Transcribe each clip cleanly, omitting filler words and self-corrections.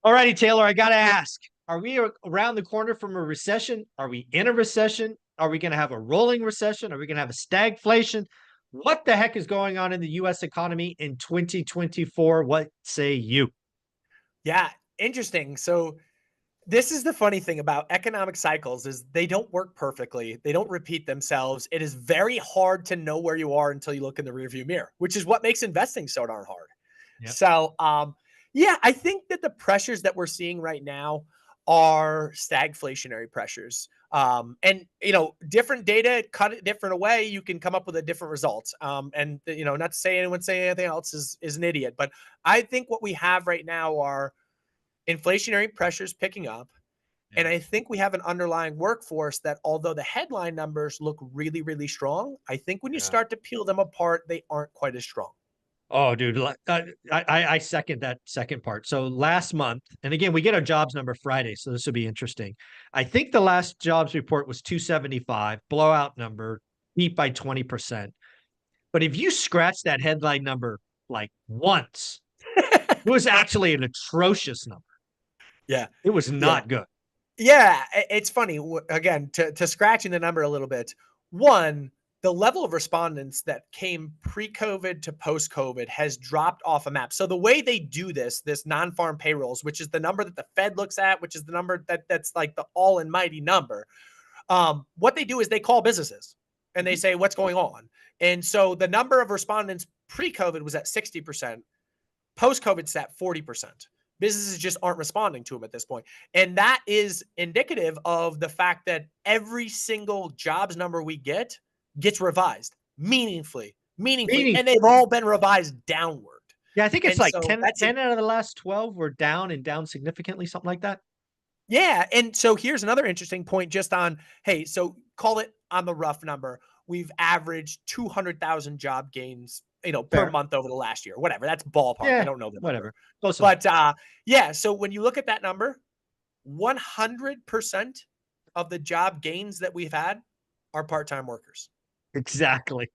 All righty, Taylor, I got to ask, are we around the corner from a recession? Are we in a recession? Are we going to have a rolling recession? Are we going to have a stagflation? What the heck is going on in the US economy in 2024? What say you? Yeah, interesting. So this is the funny thing about economic cycles is they don't work perfectly. They don't repeat themselves. It is very hard to know where you are until you look in the rearview mirror, which is what makes investing so darn hard. Yep. Yeah, I think that the pressures that we're seeing right now are stagflationary pressures. And different data cut it different away. You can come up with a different result. Not to say anyone saying anything else is an idiot, but I think what we have right now are inflationary pressures picking up. And Yeah. I think we have an underlying workforce that, although the headline numbers look really, really strong, I think when you Yeah. start to peel them apart, they aren't quite as strong. Oh, dude, I second that second part. So last month, and again, we get our jobs number Friday, so this will be interesting. I think the last jobs report was 275, blowout number, beat by 20%. But if you scratch that headline number like once, it was actually an atrocious number. Yeah. It was Yeah. not good. Yeah, it's funny. Again, to scratching the number a little bit. One, the level of respondents that came pre-COVID to post-COVID has dropped off a map. So the way they do this non-farm payrolls, which is the number that the Fed looks at, which is the number that's like the all and mighty number. What they do is they call businesses and they Mhm. say what's going on. And so the number of respondents pre-COVID was at 60%. Post-COVID, it's at 40%. Businesses just aren't responding to them at this point. And that is indicative of the fact that every single jobs number we get gets revised meaningfully. Meaning, And they've all been revised downward. yeah, I think it's And like so 10, that's it. 10 out of the last 12 were down and down significantly, something like that. Yeah. And so here's another interesting point just on, hey, so call it on the rough number. We've averaged 200,000 job gains, per Fair. month over the last year, whatever. That's ballpark. I Yeah, don't know the number. whatever. Close enough. But yeah, so when you look at that number, 100% of the job gains that we've had are part-time workers. Exactly.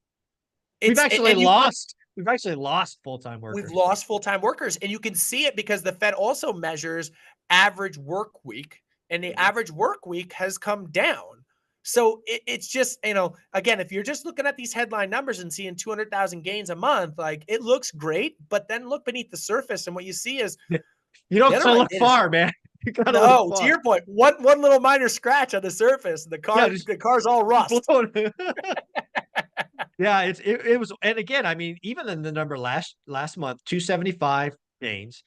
We've It's actually and you lost. We've actually lost full-time we've workers. lost full-time workers, and you can see it because the Fed also measures average work week, and the Mhm. average work week has come down. So it's just, again, if you're just looking at these headline numbers and seeing 200,000 gains a month, like it looks great, but then look beneath the surface, and what you see is You the don't gotta underlying look data is far, man. You gotta look no, to far. your point, one little minor scratch on the surface, the Yeah, car just the car's all rust. blown. Yeah, it was, and again, I mean, even in the number last month, 275 gains,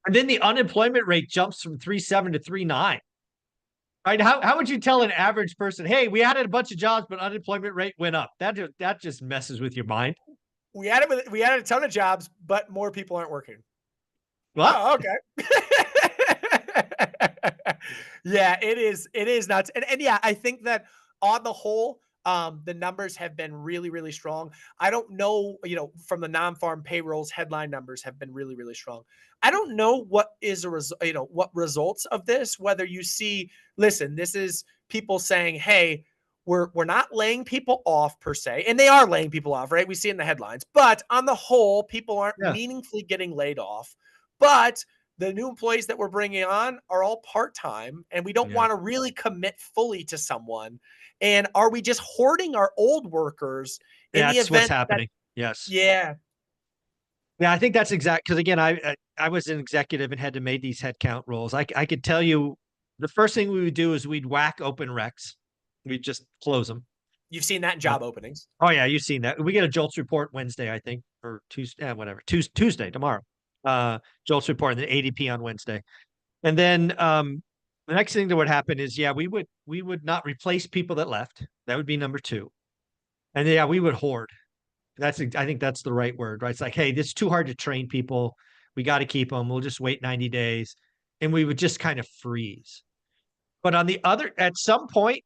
and then the unemployment rate jumps from 3.7 to 3.9. Right? How would you tell an average person, hey, we added a bunch of jobs, but unemployment rate went up? That just messes with your mind. We added a ton of jobs, but more people aren't working. What? Oh, okay. Yeah, it is nuts. And yeah, I think that on the whole, the numbers have been really, really strong. I don't know, from the non-farm payrolls, headline numbers have been really, really strong. I don't know what is a result, what results of this, whether you see, listen, this is people saying, hey, we're not laying people off per se, and they are laying people off, right? We see it in the headlines, but on the whole, people aren't Yeah, meaningfully getting laid off. But the new employees that we're bringing on are all part-time, and we don't yeah, want to really commit fully to someone. And are we just hoarding our old workers in the that's what's event that, happening. Yes. yeah, Yeah, I think that's exact because again, I was an executive and had to make these headcount rolls. I could tell you the first thing we would do is we'd whack open recs. We'd just close them. you've seen that in Uh, job openings. oh yeah, you've seen that. We get a JOLTS report Wednesday, I think, or Tuesday, whatever. Tuesday tomorrow. JOLTS report and then ADP on Wednesday. And then the next thing that would happen is yeah, we would not replace people that left. That would be number two. And yeah, we would hoard. I think that's the right word, right? It's like, hey, this is too hard to train people. We got to keep them. We'll just wait 90 days. And we would just kind of freeze. But on the other, at some point,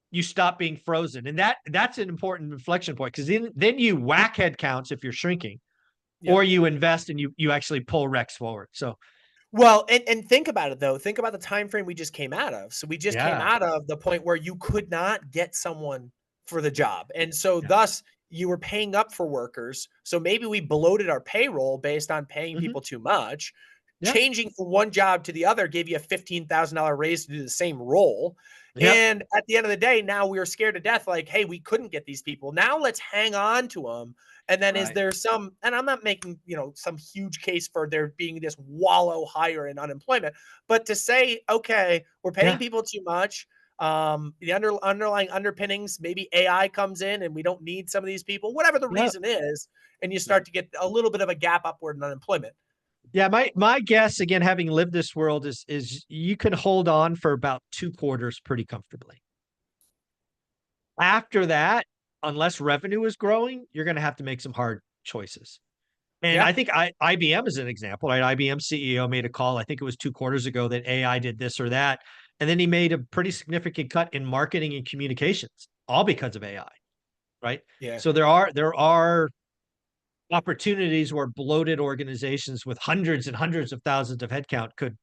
you stop being frozen. And that's an important inflection point because then you whack head counts if you're shrinking, or Yep. you invest and you actually pull Rex forward. So Well, and think about it though. Think about the time frame we just came out of. So we just came yeah, out of the point where you could not get someone for the job. And so yeah. thus you were paying up for workers. So maybe we bloated our payroll based on paying Mhm. people too much. Yeah. changing from one job to the other gave you a $15,000 raise to do the same role. Yep. And at the end of the day, now we are scared to death. Like, hey, we couldn't get these people. Now let's hang on to them. And then is Right. there some, and I'm not making, some huge case for there being this wallow higher in unemployment, but to say, okay, we're paying Yeah. people too much. The underlying underpinnings, maybe AI comes in and we don't need some of these people, whatever the Yep. reason is, and you start to get a little bit of a gap upward in unemployment. Yeah, my guess, again, having lived this world, is you can hold on for about 2 quarters pretty comfortably. After that, unless revenue is growing, you're going to have to make some hard choices. And Yeah. I think IBM is an example, right? IBM CEO made a call, I think it was 2 quarters ago, that AI did this or that. And then he made a pretty significant cut in marketing and communications, all because of AI, right? Yeah. So there are opportunities where bloated organizations with hundreds and hundreds of thousands of headcount could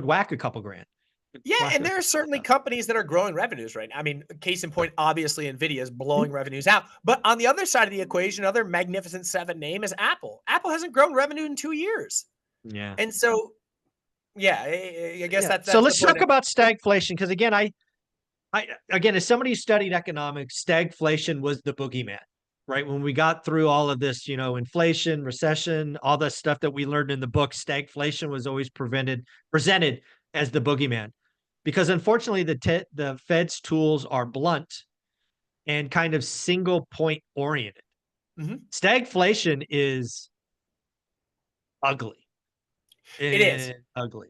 whack a couple grand. Could Yeah, whack and a there are couple certainly grand. companies that are growing revenues right now. I mean, case in Yeah. point, obviously, Nvidia is Mhm. blowing revenues out. But on the other side of the equation, another magnificent seven name is Apple. Apple hasn't grown revenue in 2 years. Yeah. And so, yeah, I guess Yeah. that's So that's the let's point. talk about stagflation. Because again, again, as somebody who studied economics, stagflation was the boogeyman, right? When we got through all of this, inflation, recession, all the stuff that we learned in the book, stagflation was always presented as the boogeyman, because unfortunately, the Fed's tools are blunt and kind of single point oriented. Mhm. Stagflation is ugly It is. and ugly.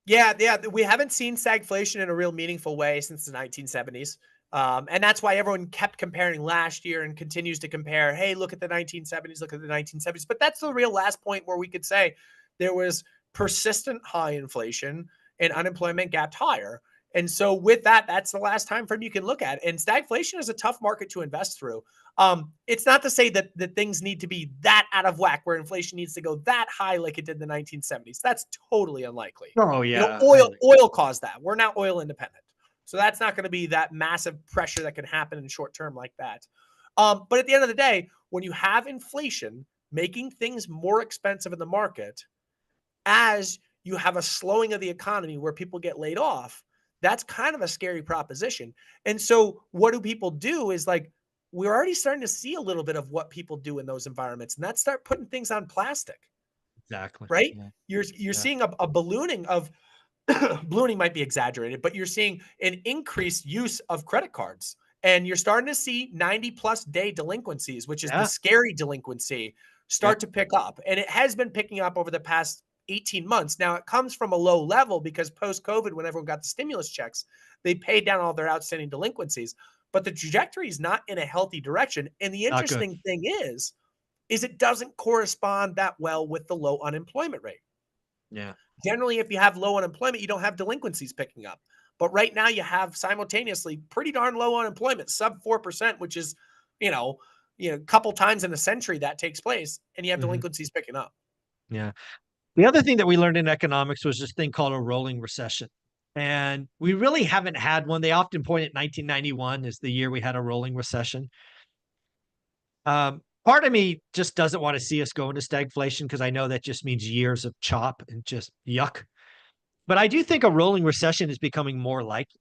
Yeah, yeah, we haven't seen stagflation in a real meaningful way since the 1970s. And that's why everyone kept comparing last year and continues to compare. Hey, look at the 1970s, look at the 1970s. But that's the real last point where we could say there was persistent high inflation and unemployment gapped higher. And so, with that, that's the last time frame you can look at. And stagflation is a tough market to invest through. It's not to say that things need to be that out of whack where inflation needs to go that high like it did in the 1970s. That's totally unlikely. Oh You know, yeah, oil highly. oil caused that. We're not oil independent. So that's not going to be that massive pressure that can happen in short term like that. But at the end of the day, when you have inflation making things more expensive in the market, as you have a slowing of the economy where people get laid off, that's kind of a scary proposition. And so what do people do is like, we're already starting to see a little bit of what people do in those environments, and that's start putting things on plastic, Exactly. right? Yeah. You're Yeah. seeing a ballooning of ballooning might be exaggerated, but you're seeing an increased use of credit cards. And you're starting to see 90+ day delinquencies, which is the Yeah. scary delinquency, start Yep. to pick up. And it has been picking up over the past 18 months. Now, it comes from a low level because post COVID, when everyone got the stimulus checks, they paid down all their outstanding delinquencies. But the trajectory is not in a healthy direction. And the Not good. interesting thing is it doesn't correspond that well with the low unemployment rate. Yeah. Generally, if you have low unemployment, you don't have delinquencies picking up. But right now, you have simultaneously pretty darn low unemployment, sub 4%, which is, a couple times in a century that takes place, and you have Mhm. delinquencies picking up. Yeah. The other thing that we learned in economics was this thing called a rolling recession. And we really haven't had one. They often point at 1991 as the year we had a rolling recession. Part of me just doesn't want to see us go into stagflation because I know that just means years of chop and just yuck. But I do think a rolling recession is becoming more likely.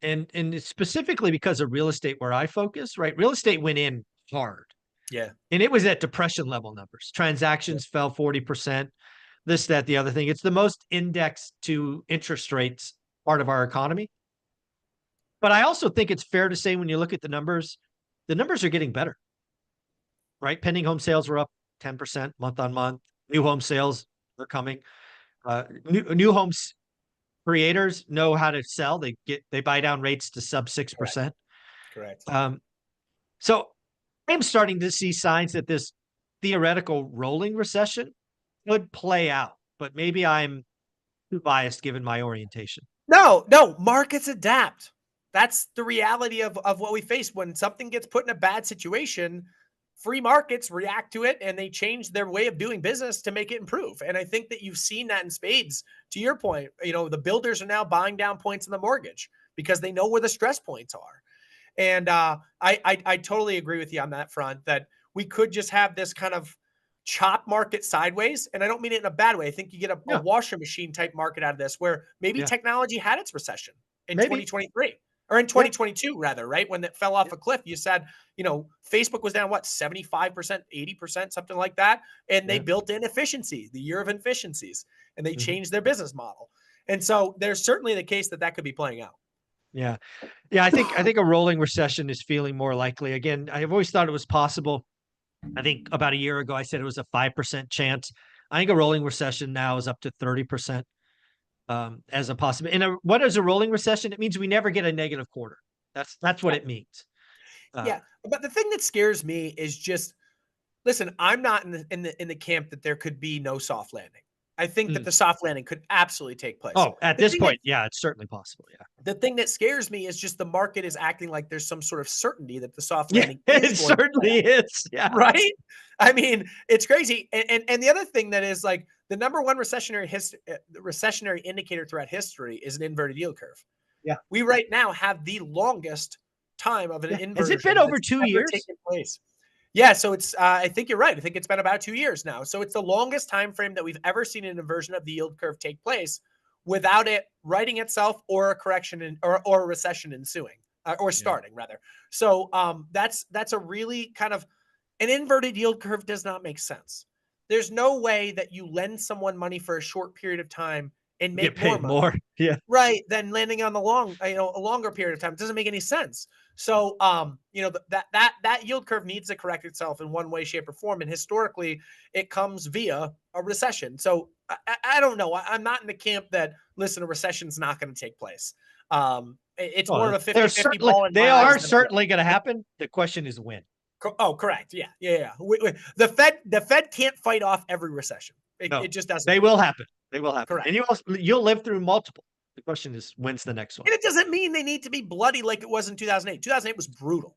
And it's specifically because of real estate where I focus, right? Real estate went in hard. Yeah. And it was at depression level numbers. Yeah. Transactions fell 40%, this, that, the other thing. It's the most indexed to interest rates part of our economy. But I also think it's fair to say when you look at the numbers are getting better, right? Pending home sales were up 10% month on month. New home sales are coming. New homes creators know how to sell. They buy down rates to sub Correct. 6%. Correct. Um, so I'm starting to see signs that this theoretical rolling recession could play out, but maybe I'm too biased given my orientation. No, no, markets adapt. That's the reality of what we face. When something gets put in a bad situation, free markets react to it and they change their way of doing business to make it improve. And I think that you've seen that in spades. To your point, the builders are now buying down points in the mortgage because they know where the stress points are. And I totally agree with you on that front that we could just have this kind of chop market sideways. And I don't mean it in a bad way. I think you get a Yeah. washer machine type market out of this where maybe Yeah. technology had its recession in Maybe. 2023 or in Yeah. 2022, rather, right? When it fell off Yeah. a cliff, you said, Facebook was down what, 75%, 80%, something like that. And they Yeah. built in efficiency, the year of efficiencies, and they Mhm. changed their business model. And so there's certainly the case that that could be playing out. Yeah. Yeah. I think a rolling recession is feeling more likely. Again, I've always thought it was possible. I think about a year ago, I said it was a 5% chance. I think a rolling recession now is up to 30% as a possibility. And what is a rolling recession? It means we never get a negative quarter. That's what Yeah. it means. Uh, Yeah. But the thing that scares me is just, listen, I'm not in the camp that there could be no soft landing. I think that mm. the soft landing could absolutely take place. Oh, at The this thing that point, yeah, it's certainly possible. Yeah. the thing that scares me is just the market is acting like there's some sort of certainty that the soft Yeah, landing is it going to play certainly out. is. Yeah. Right? I mean, it's crazy. And the other thing that is like the number one recessionary indicator throughout history is an inverted yield curve. Yeah. We right now have the longest time of an Yeah. Has it been inversion over that's 2 ever years? taken place. Yeah, so it's I think you're right. I think it's been about 2 years now. So it's the longest time frame that we've ever seen an inversion of the yield curve take place without it righting itself or a correction or a recession ensuing or Yeah. starting rather. So that's a really kind of an inverted yield curve does not make sense. There's no way that you lend someone money for a short period of time and You get make more paid money. more. Yeah. Right, than landing on the a longer period of time. It doesn't make any sense. So, that yield curve needs to correct itself in one way, shape, or form. And historically, it comes via a recession. So I don't know. I'm not in the camp that listen, a recession's not going to take place. It's more Oh, of a 50-50 ball in they my eyes are than a certainly going to happen. The question is when. oh, correct. Yeah, yeah, yeah. The Fed can't fight off every recession. It No, just doesn't they happen. will happen. They will happen. Correct. And you'll live through multiple. The question is when's the next one? And it doesn't mean they need to be bloody like it was in 2008. 2008 was brutal.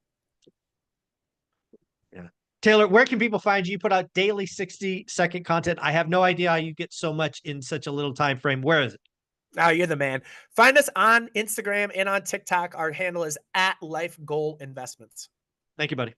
Yeah. Taylor, where can people find you? You put out daily 60-second content. I have no idea how you get so much in such a little time frame. Where is it? Oh, you're the man. Find us on Instagram and on TikTok. Our handle is at LifeGoal Investments. Thank you, buddy.